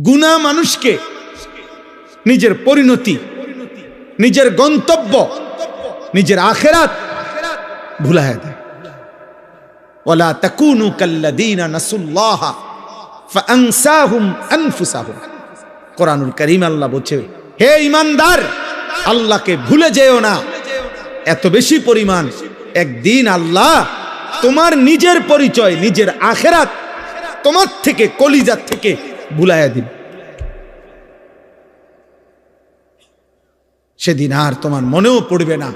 গুনাহ মানুষকে নিজের পরিণতি, নিজের গন্তব্য, নিজের আখিরাত ভুলায় দেয়। ওয়ালা তাকুনু কাল্লাযীনা নাসুল্লাহা ফাআনসাহুম আনফুসাহুম। কোরআনুল কারীম আল্লাহ বলছে, হে ঈমানদার, আল্লাহকে ভুলে যেও না এত বেশি পরিমাণ, একদিন আল্লাহ তোমার নিজের পরিচয়, নিজের আখিরাত তোমার থেকে, কলিজার থেকে ভুলাইয়া দিন। সেদিন আর তোমার মনেও পড়বে না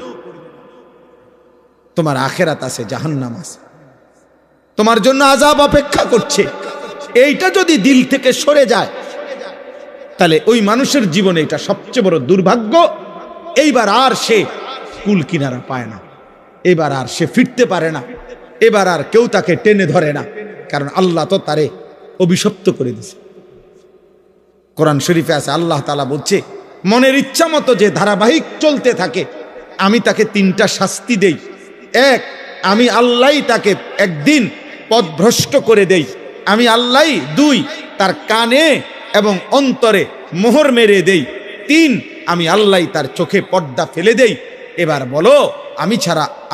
তোমার আখিরাত আছে, জাহান্নাম আছে, তোমার জন্য আযাব অপেক্ষা করছে। এইটা যদি দিল থেকে সরে যায়, তাহলে ওই মানুষের জীবনে এটা সবচেয়ে বড় দুর্ভাগ্য। এইবার আর সে কুল কিনারা পায় না, এবার আর সে ফিরতে পারে না, এবার আর কেউ তাকে টেনে ধরে না, কারণ আল্লাহ তো তারে অভিশপ্ত করে দিয়েছে। কোরআন শরীফে আছে, আল্লাহ তাআলা বলছে, মনের ইচ্ছা মতো যে ধারাবাহিক চলতে থাকে, আমি তাকে 3টা শাস্তি দেই। এক, আমি আল্লাহ তাকে একদিন পথভ্রষ্ট করে দেই, আমি আল্লাহ। 2, তার কানে এবং অন্তরে মোহর মেরে দেই। 3, আমি আল্লাহ তার চোখে পর্দা ফেলে দেই। এবার বলো,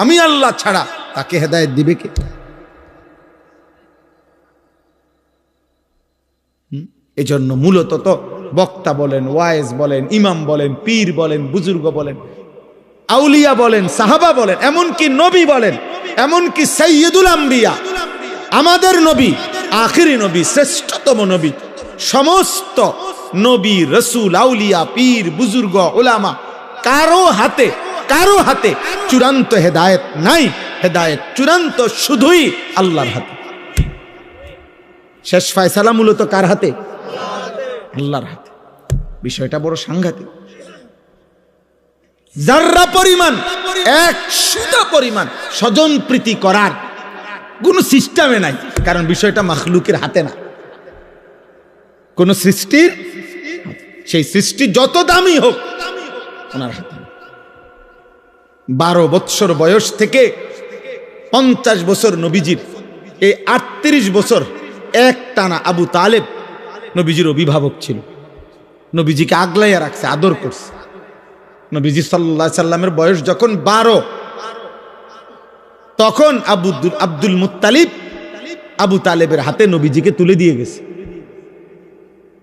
আমি আল্লাহ ছাড়া তাকে হেদায়েত দিবে কে? এজন্য মূলত তো বক্তা বলেন, ওয়াইজ বলেন, ইমাম বলেন, পীর বলেন, বুজুর্গ বলেন, আউলিয়া বলেন, সাহাবা বলেন, এমনকি নবী বলেন, এমনকি সাইয়্যিদুল আম্বিয়া, আমাদের নবী, আখিরি নবী, শ্রেষ্ঠতম নবী, সমস্ত নবী, রসুল, আউলিয়া, পীর, বুজুর্গ, উলামা, কারো হাতে চূড়ান্ত হেদায়েত নাই। হেদায়েত চূড়ান্ত শুধুই আল্লাহর হাতে। শেষ ফয়সালা মূলত কার হাতে? আল্লাহর হাতে। বিষয়টা বড় সাংঘাতিক। যাররা পরিমাণ, 100 পরিমাণ স্বজন প্রীতি করার কোন সিস্টেমে নাই, কারণ বিষয়টা মাখলুকের হাতে না, কোন সৃষ্টির, সেই সৃষ্টি যত দামি হোক ওনার হাতে। 12 বৎসর বয়স থেকে 50 বছর নবীজির, এই 38 বছর এক টানা আবু তালেব নবীজির অভিভাবক ছিল, নবীজিকে আগলাইয়া রাখছে, আদর করছে। নবীজি সাল্লাল্লাহু আলাইহি সাল্লামের বয়স যখন 12, তখন আব্দুল মুত্তালিব আবু তালেবের হাতে নবীজিকে তুলে দিয়ে গেছে।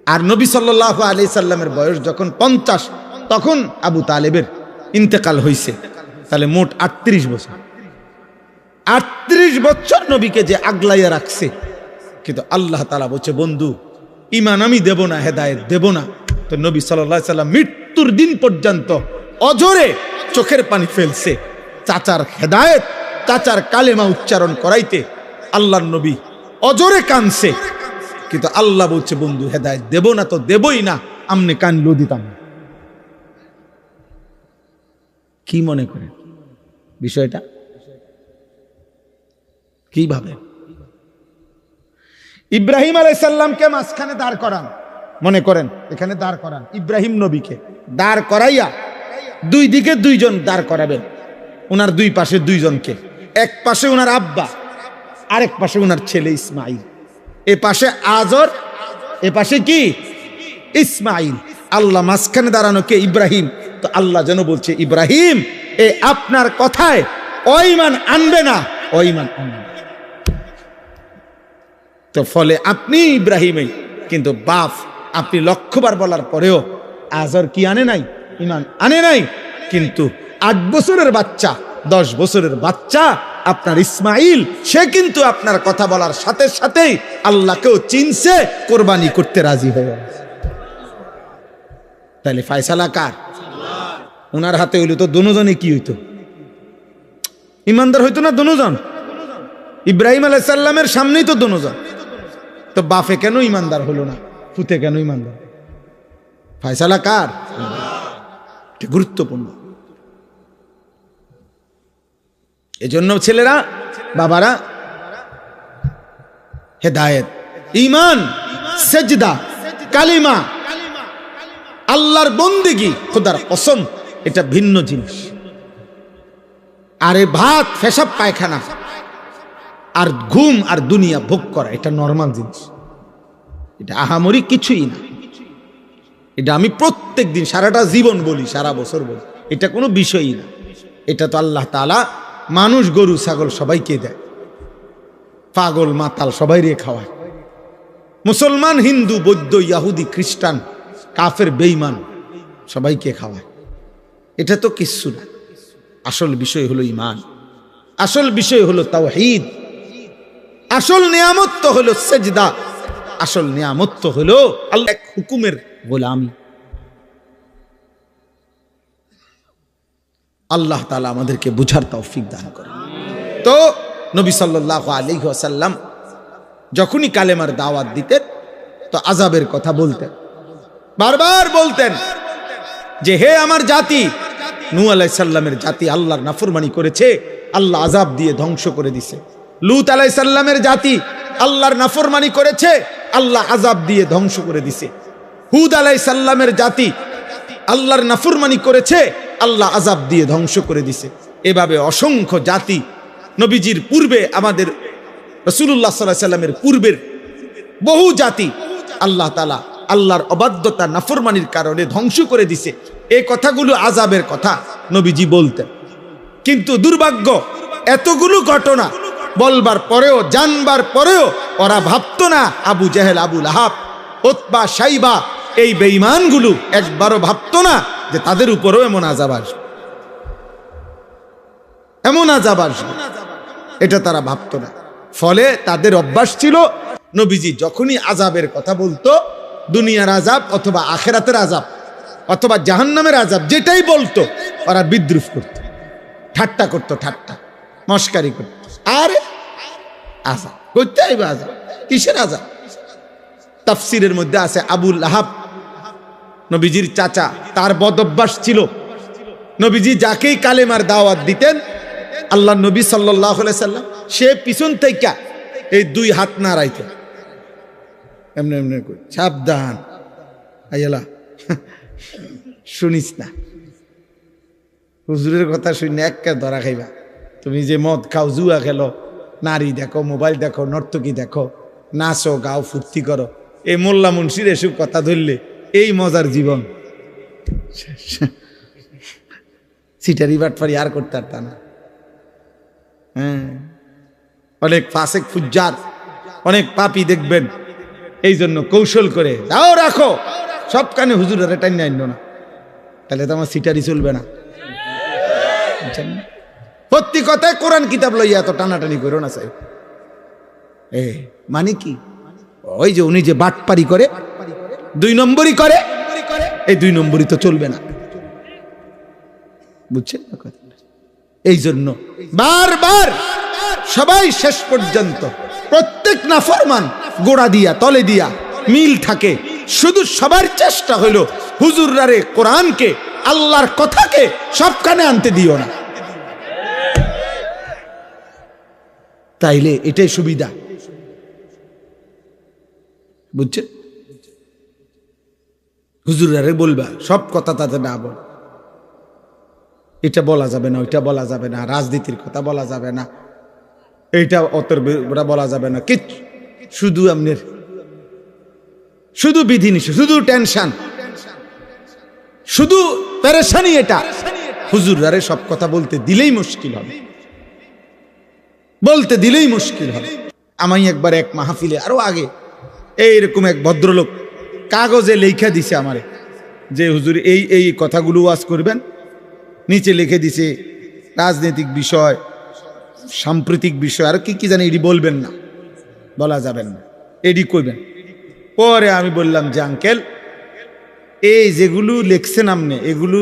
আর নবী সাল্লাল্লাহু আলাইহি সাল্লামের বয়স যখন 50, তখন আবু তালেবের ইন্তেকাল হয়েছে। তাহলে মোট 38 বছর। 38 বছর নবীকে যে আগলাইয়া রাখছে, কিন্তু আল্লাহ তাআলা বলছে, বন্ধু, ঈমান আমি দেব না, হেদায়েত দেব না। তো নবী সাল্লাল্লাহু আলাইহি সাল্লাম মৃত্যুর দিন পর্যন্ত অজরে চোখের পানি ফেলছে, চাচার হেদায়েত, চাচার কালেমা উচ্চারণ করাইতে আল্লাহর নবী অজরে কানছে। কিন্তু আল্লাহ বলছে, বন্ধু, হেদায়েত দেব না তো দেবই না, আমনে কানলো দিতাম। কি মনে করেন বিষয়টা? কিভাবে ইব্রাহিম আলাইহিস সালামকে মাঝখানে দাঁড় করান, মনে করেন এখানে দাঁড় করান, ইব্রাহিম নবীকে দাঁড় করাইয়া 2 দিকে 2 জন দাঁড় করাবেন, ওনার 2 পাশে 2 জনকে, এক পাশে ওনার আব্বা, আরেক পাশে ওনার ছেলে ইসমাইল, এ পাশে আজর, এ পাশে কি ইসমাইল। আল্লাহ মাঝখানে দাঁড়ানো কে? ইব্রাহিম। তো আল্লাহ যেন বলছে, ইব্রাহিম, এ আপনার কথায় ঈমান আনবে না, ঈমান আনবে। তো ফলে আপনি ইব্রাহিমই, কিন্তু বাপ আপনি লক্ষবার বলার পরেও আজর কি আনে নাই? ঈমান আনে নাই। কিন্তু 8 বছরের বাচ্চা, 10 বছরের বাচ্চা আপনার ইসমাইল, সে কিন্তু আপনার কথা বলার সাথে সাথেই আল্লাহকেও চিনছে, কোরবানি করতে রাজি হয়ে গেছে। তাহলে ফয়সালা কার? ওনার হাতে হইলে তো দুজনে কি হইতো? ইমানদার হইতো না দুজন? ইব্রাহিম আলাইহিস সালামের সামনেই তো দুজন। তো বাপে কেন ইমানদার হলো না, পুতে কেন ইমানদার? ফয়সালা কার? এটা গুরুত্বপূর্ণ। এজন্য ছেলেরা, বাবারা, হেদায়েত, ঈমান, সেজদা, কালিমা, আল্লাহর বন্দেগী, খোদার কসম, এটা ভিন্ন জিনিস। আরে ভাত, পেশাব, পায়খানা আর ঘুম আর দুনিয়া ভোগ করা, এটা নরমাল জিনিস, এটা আহামরি কিছুই না। এটা আমি প্রত্যেক দিন সারাটা জীবন বলি, সারা বছর বলি, এটা কোনো বিষয়ই না। এটা তো আল্লাহ তাআলা মানুষ গরু ছাগল সবাইকে দেয়, পাগল মাতাল সবাই রে খাওয়ায়, মুসলমান হিন্দু বৌদ্ধ ইয়াহুদি খ্রিস্টান কাফের বেঈমান সবাইকে খাওয়ায়। এটা তো কিচ্ছু না। আসল বিষয় হলো ঈমান, আসল বিষয় হলো তাওহীদ, আসল নিয়ামত তো হলো সেজদা, আসল নিয়ামত তো হলো আল্লাহ এক হুকুমের গোলামি। আল্লাহ তাআলা আমাদেরকে বুঝার তৌফিক দান করেন। তো নবী সাল্লাল্লাহু আলাইহি ওয়াসাল্লাম যখনই কালেমার দাওয়াত দিতেন তো আযাবের কথা বলতেন, বারবার বলতেন যে হে আমার জাতি, নূহ আলাইহিস সালামের জাতি আল্লাহর নাফরমানি করেছে, আল্লাহ আযাব দিয়ে ধ্বংস করে দিছে। লূত আলাইহিস সালামের জাতি আল্লাহর নাফরমানি করেছে, আল্লাহ আযাব দিয়ে ধ্বংস করে দিছে। হুদ আলাইহিস সালামের জাতি আল্লাহর নাফরমানি করেছে, আল্লাহ আযাব দিয়ে ধ্বংস করে দিছে। এভাবে অসংখ্য জাতি নবীজির পূর্বে, আমাদের রাসূলুল্লাহ সাল্লাল্লাহু আলাইহি সাল্লামের পূর্বের বহু জাতি আল্লাহ তাআলা আল্লাহর অবাধ্যতা নাফরমানির কারণে ধ্বংস করে দিছে। এই কথাগুলো আযাবের কথা নবীজি বলতেন। কিন্তু দুর্ভাগ্য, এতগুলো ঘটনা বলবার পরেও, জানবার পরেও ওরা ভাবতো না, আবু জেহেল, আবু লাহাব, উতবা, শাইবা, এই বেঈমানগুলো একবারও ভাবতো না যে তাদের উপরও এমন আযাব আসবে, এমন আযাব আসবে, এটা তারা ভাবতো না। ফলে তাদের অভ্যাস ছিল নবীজি যখনই আযাবের কথা বলতো, দুনিয়ার আযাব অথবা আখিরাতের আযাব অথবা জাহান্নামের আযাব যেটাই বলতো, ওরা বিদ্রুপ করত, ঠাট্টা করত, ঠাট্টা মস্কারি করত। আরে আযাব করতে আইবা, আযাব কিসের আযাব? তাফসীরের মধ্যে আছে আবু লাহাব নবীজির চাচা, তার বদ অভ্যাস ছিল নবীজি যাকেই কালেমার দাওয়াত দিতেন আল্লাহ নবী সাল্লাল্লাহু আলাইহি সাল্লাম, সে পিছন থেকে এই দুই হাত নাড়াইতেন, এমনি এমনি করে, সাবধান আইলা শুনিস না, হুজুরের কথা শুনে একটা ধরা খাইবা। তুমি যে মদ খাও, জুয়া খেলো, নারী দেখো, মোবাইল দেখো, নর্তকী দেখো, নাচো, গাও, ফুর্তি করো, এই মোল্লা মুন্সির এসব কথা ধরলে এই মজার জীবন, সিটারি বাটফারি আর করতে পারত না। হ্যাঁ, অনেক ফাসেক ফুজ্জার, অনেক পাপী দেখবেন এই জন্য কৌশল করে যাও রাখো সব কানে হুজুরের টাইম আইন না, তাহলে তো আমার সিটারি চলবে না। সত্যি কথায় কোরআন কিতাব লইয়া এত টানাটানি করো না সাহেব। মানে কি, ওই যে উনি যে বাটপারি করে, 2 নম্বরই করে, এই 2 নম্বরই তো চলবে না, বুঝছেন? এই জন্য বারবার সবাই শেষ পর্যন্ত প্রত্যেক নাফরমান গোড়া দিয়া তলে দিয়া মিল থাকে। শুধু সবার চেষ্টা হইল হুজুররারে কোরআনকে, আল্লাহর কথাকে সবখানে আনতে দিও না, তাইলে এটাই সুবিধা, বুঝছেন? হুজুরারে বলবা সব কথা তাতে না বল, এটা বলা যাবে না, ওইটা বলা যাবে না, রাজনীতির কথা বলা যাবে না, এইটা অতর বলা যাবে না, কিচ্ছু, শুধু আপনার শুধু বিধিনিষেধ, শুধু টেনশন, শুধু পেরেশানি। এটা হুজুরারে সব কথা বলতে দিলেই মুশকিল হবে, বলতে দিলেই মুশকিল হবে। আমি একবার এক মাহফিলে, আরো আগে, এইরকম এক ভদ্রলোক কাগজে লেখা দিছে আমারে যে হুজুর এই এই কথাগুলো ওয়াজ করবেন, নিচে লিখে দিছে রাজনৈতিক বিষয়, সাম্প্রতিক বিষয়, আর কি কি জানি, এডি বলবেন না, বলা যাবেন না, এডি করবেন। পরে আমি বললাম যে আঙ্কেল, এই যেগুলো লিখছেন আপনি, এগুলো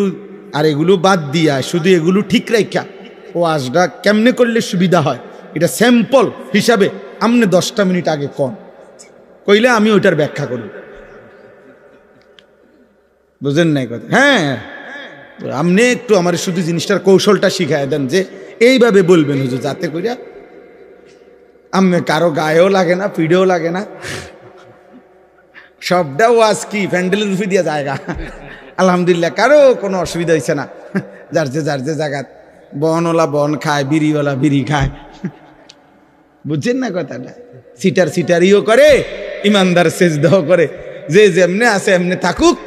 আর এগুলো বাদ দিয়া শুধু এগুলো ঠিক রাখা ওয়াজটা কেমনে করলে সুবিধা হয়, এটা স্যাম্পল হিসাবে আপনি 10টা মিনিট আগে কন কইলে আমি ওইটার ব্যাখ্যা করি, বুঝেন নাই কথা? হ্যাঁ, আপনি একটু আমার শুধু জিনিসটার কৌশলটা শিখাই দেন যে এইভাবে বলবেন হুজুর, যাতে করিয়া আপনি কারো গায়েও লাগে না, পিঠেও লাগে না, সবটা ওয়াজ কি প্যান্ডেলের রুফি দিয়া জায়গা, আলহামদুলিল্লাহ কারো কোনো অসুবিধা হয়েছে না। যার যে জায়গা বনওয়ালা বন খায়, বিড়িওয়ালা বিড়ি খায়, বুঝছেন না কথাটা? সিটারিও করে, ইমানদার সেজদাও করে, যে যেমনে আছে এমনি থাকুক,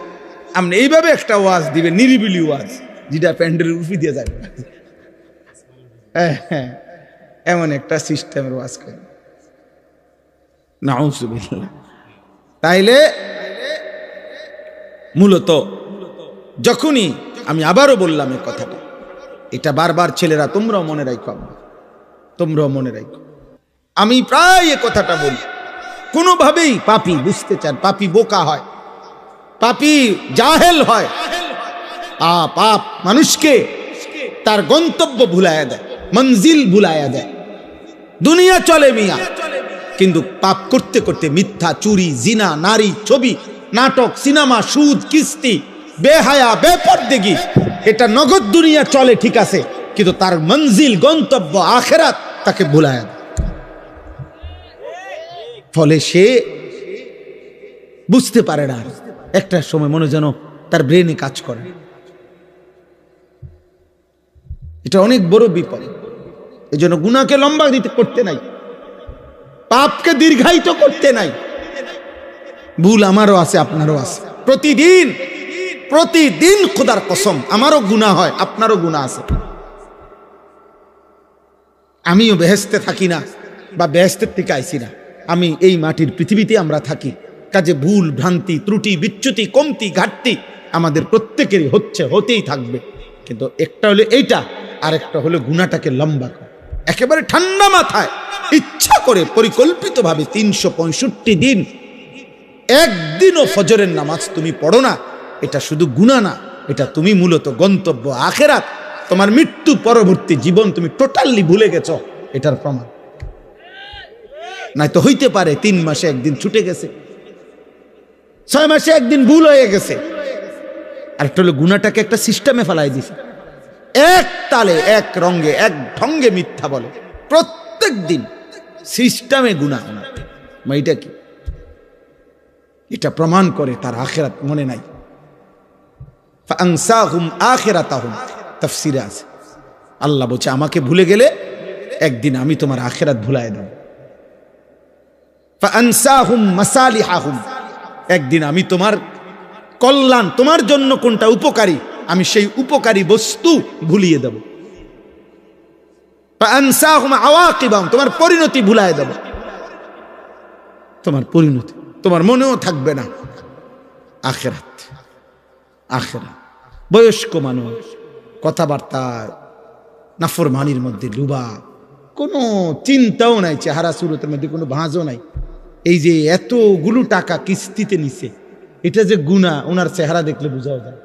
আপনি এইভাবে একটা ওয়াজ দিবে, নিরিবিলি ওয়াজ, যেটা প্যান্ডেলের উফি দিয়ে যাবে। হ্যাঁ, এমন একটা সিস্টেমের ওয়াজ করে। নাউযুবিল্লাহ। তাইলে মূলত যখনই আমি আবারও বললাম এই কথাটা, এটা বারবার ছেলেরা তোমরাও মনে রাখো, তোমরাও মনে রাখো। আমি প্রায় এ কথাটা বলি, কোনোভাবেই পাপী বুঝতে চান, পাপী বোকা হয়, পাপী জাহেল হয়। পাপ মানুষকে তার গন্তব্য ভুলাইয়া দেয়, মঞ্জিল ভুলাইয়া দেয়। দুনিয়া চলে মিয়া, কিন্তু পাপ করতে করতে মিথ্যা, চুরি, জিনা, নারী, ছবি, নাটক, সিনেমা, সুদ, কিস্তি, বেহায়া, বেপরদেগি, এটা নগদ দুনিয়া চলে ঠিক আছে, কিন্তু তার মঞ্জিল, গন্তব্য আখিরাত তাকে ভুলাইয়া দেয়। ফলে সে বুঝতে পারে না, একটা সময় মনে যেন তার ব্রেনে কাজ করে। এটা অনেক বড় বিপদ। এই জন্য গুনাহকে লম্বা দিতে করতে নাই, পাপকে দীর্ঘায়িত করতে নাই। ভুল আমারও আছে, আপনারও আছে, প্রতিদিন প্রতিদিন খোদার কসম আমারও গুনাহ হয়, আপনারও গুনাহ আছে। আমিও বেহেশতে থাকি না, বা বেহেশতের থেকে আইছি না, আমি এই মাটির পৃথিবীতে আমরা থাকি। কাজে ভুল, ভ্রান্তি, ত্রুটি, বিচ্যুতি, কমতি, ঘাটতি আমাদের প্রত্যেকেরই হচ্ছে, হতেই থাকবে। কিন্তু একটা হলো এইটা, আর একটা হলো গুনাহটাকে লম্বা করা, একেবারে ঠান্ডা মাথায় ইচ্ছা করে পরিকল্পিতভাবে 365 দিন একদিনও ফজরের নামাজ তুমি পড়ো না, এটা শুধু গুনাহ না, এটা তুমি মূলত গন্তব্য আখিরাত, তোমার মৃত্যু পরবর্তী জীবন তুমি টোটালি ভুলে গেছো, এটার প্রমাণ। নাই তো হইতে পারে 3 মাসে একদিন ছুটে গেছে, 6 মাসে একদিন ভুল হয়ে গেছে। আর একটা হলো গুনাহটাকে একটা সিস্টেমে ফেলাই দিছে, এক তালে, এক রঙে, এক ঢঙ্গে মিথ্যা বলে প্রত্যেক দিন, সিস্টেমে গুনাহ। এটা কি? এটা প্রমাণ করে তার আখিরাত মনে নাই। ফাআনসাহুম আখিরাতাহুম, তাফসীরে আছে, আল্লাহ বলছে আমাকে ভুলে গেলে একদিন আমি তোমার আখিরাত ভুলায় দেব। ফাআনসাহুম মাসালিহাহুম, একদিন আমি তোমার কল্যাণ, তোমার জন্য কোনটা উপকারী, আমি সেই উপকারী বস্তু ভুলিয়ে দেব। ফাআনসাহুম আওয়াকিবাহুম, তোমার পরিণতি ভুলায় দেব, তোমার পরিণতি তোমার মনেও থাকবে না। আখিরাত, আখিরাত। বয়স্ক মানুষ কথাবার্তা নাফরমানির মধ্যে ডুবা, কোনো চিন্তাও নাই, চেহারা সুরতের মধ্যে কোনো ভাঁজও নাই। এই যে এতগুলো টাকা কিস্তিতে নিছে, এটা যে গুনাহ ওনার চেহারা দেখলে বোঝাও যায়।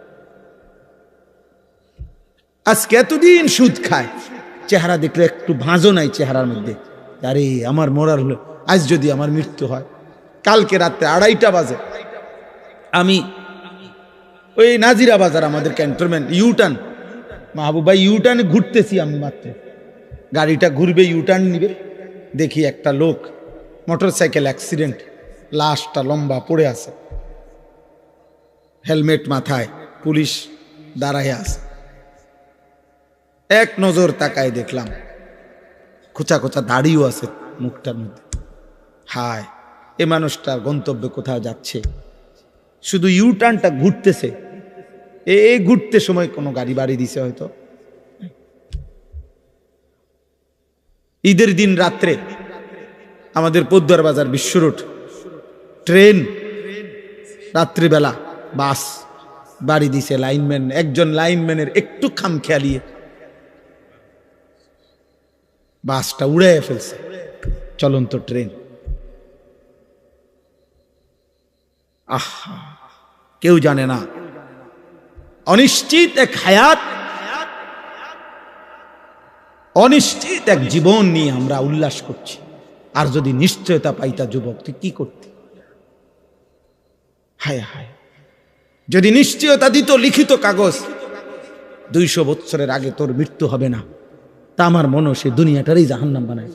আজকে এতদিন সুদ খায়, চেহারা দেখলে একটু ভাঁজও নাই চেহারার মধ্যে। আরে আমার মরার হলো, আজ যদি আমার মৃত্যু হয়। কালকে রাত্রে 2:30 বাজে আমি ওই নাজিরা বাজার, আমাদের ক্যান্টনমেন্ট ইউটার্ন, মাহবুব ভাই ইউটার্নে ঘুরতেছি আমি মাত্র, গাড়িটা ঘুরবে, ইউটার্ন নিবে, দেখি একটা লোক মোটরসাইকেল অ্যাক্সিডেন্ট, লাশটা লম্বা পড়ে আছে, হেলমেট মাথায়, পুলিশ দাঁড়ায় আছে। এক নজর তাকায় দেখলাম খোঁচা খোঁচা দাড়িও আছে মুখটার মধ্যে। হায়, এ মানুষটার গন্তব্যে কোথাও যাচ্ছে, শুধু ইউটার্নটা ঘুরতেছে, এই ঘুরতে সময় কোনো গাড়ি বাড়ি দিছে হয়তো। ঈদের দিন রাত্রে আমাদের পদ্মার বাজার বিশ্ব রোড, ট্রেন, রাত্রিবেলা বাস বাড়ি দিছে লাইনম্যান, একজন লাইনম্যানের একটু খামখেয়ালিয়ে বাসটা উড়ে ফেলছে, চলন্ত ট্রেন। আহা, কেউ জানে না, অনিশ্চিত এক হায়াত, অনিশ্চিত এক জীবন নিয়ে আমরা উল্লাস করছি। আর যদি নিশ্চয়তা পাইতা যুবক, তুই কি করতি? হায় হায়, যদি নিশ্চয়তা দিত লিখিত কাগজ, 200 বছরের আগে তোর মৃত্যু হবে না, তা আমার মনে সে দুনিয়াটারই জাহান্নাম বানায়।